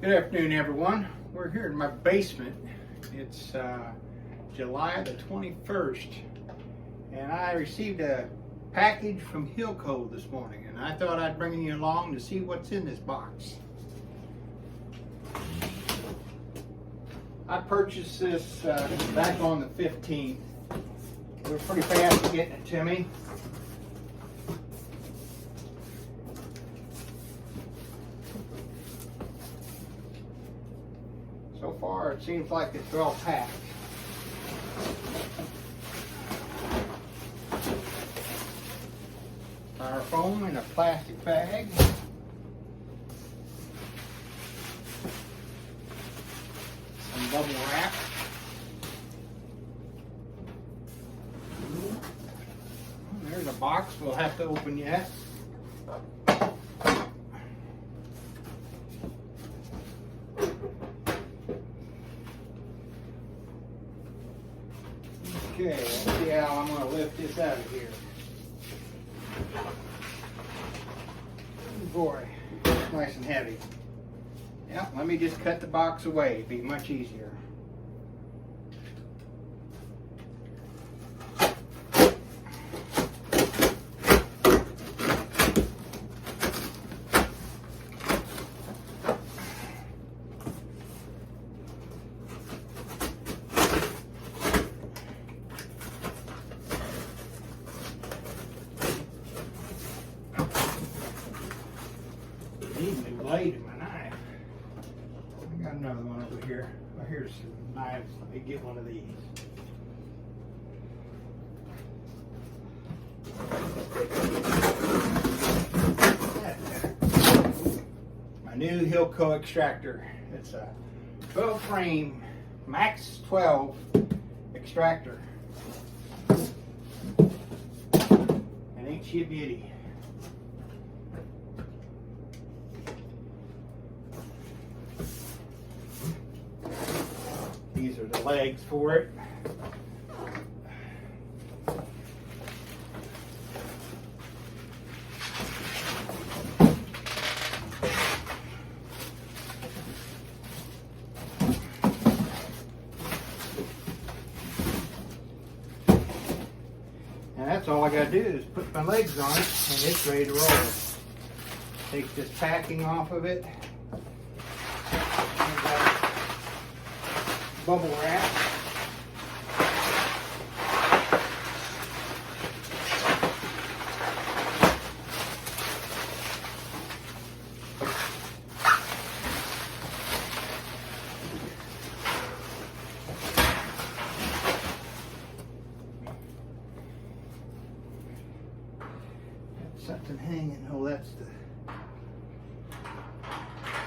Good afternoon, everyone. We're here in my basement. It's July the 21st, and I received a package from HillCo this morning, and I thought I'd bring you along to see what's in this box. I purchased this back on the 15th. They were pretty fast at getting it to me. So far, it seems like it's well packed. Styrofoam in a plastic bag. Some bubble wrap. There's a box we'll have to open yet. Okay, let's see how I'm going to lift this out of here. Oh boy, it's nice and heavy. Yeah, let me just cut the box away. It'd be much easier. Need a new blade in my knife. I got another one over here. Oh, here's some knives. Let me get one of these. My new HillCo extractor. It's a 12 frame max 12 extractor. And ain't she a beauty? These are the legs for it. And that's all I gotta do is put my legs on it and it's ready to roll. Take this packing off of it. Bubble wrap. Something hanging. Oh, that's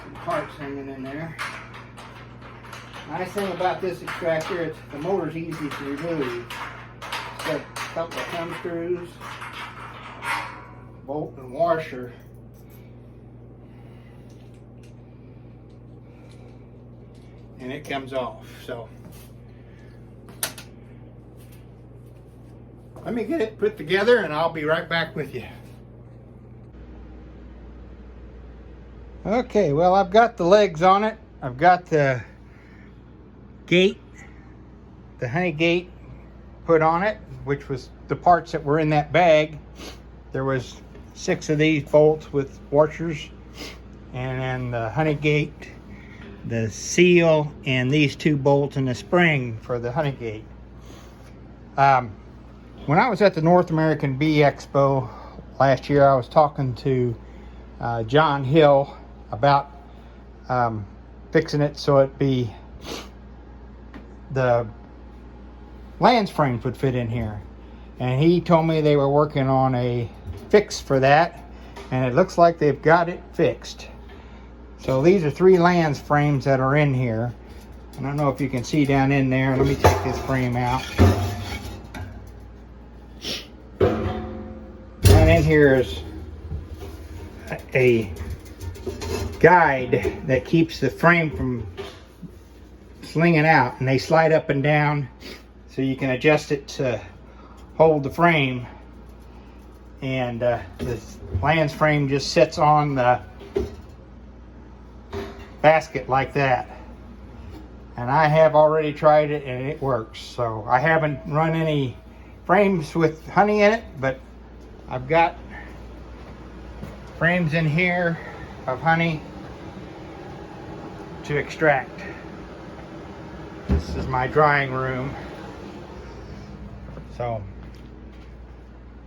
some parts hanging in there. Nice thing about this extractor, it's the motor's easy to remove. It's got a couple of thumb screws, bolt and washer. And it comes off. So let me get it put together and I'll be right back with you. Okay, well, I've got the legs on it. I've got the gate, the honey gate put on it, which was the parts that were in that bag. There was 6 of these bolts with washers, and then the honey gate, the seal, and these 2 bolts and the spring for the honey gate. When I was at the North American Bee Expo last year, I was talking to John Hill about fixing it so it'd be the lens frames would fit in here, and he told me they were working on a fix for that, and it looks like they've got it fixed. So these are 3 lens frames that are in here. I don't know if you can see down in there. Let me take this frame out. Down in here is a guide that keeps the frame from slinging out, and they slide up and down so you can adjust it to hold the frame. And this lens frame just sits on the basket like that. And I have already tried it and it works. So I haven't run any frames with honey in it, but I've got frames in here of honey to extract. This is my drying room. So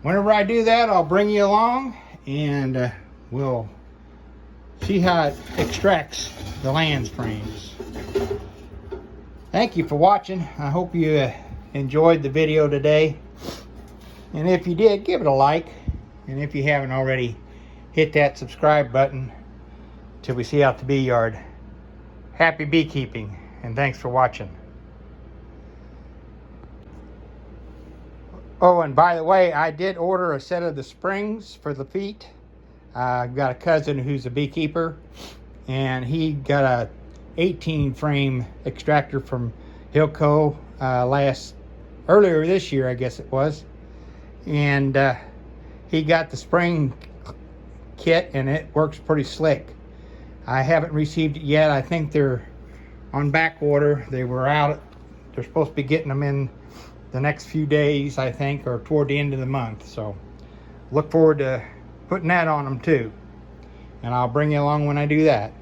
whenever I do that, I'll bring you along and we'll see how it extracts the lens frames. Thank you for watching. I hope you enjoyed the video today. And if you did, give it a like. And if you haven't already, hit that subscribe button till we see out the bee yard. Happy beekeeping, and thanks for watching. Oh, and by the way, I did order a set of the springs for the feet. I've got a cousin who's a beekeeper, and he got a 18 frame extractor from HillCo earlier this year, I guess it was. And he got the spring kit, and it works pretty slick. I haven't received it yet. I think they're on back order. They were out. They're supposed to be getting them in the next few days, I think, or toward the end of the month. So look forward to putting that on them too. And I'll bring you along when I do that.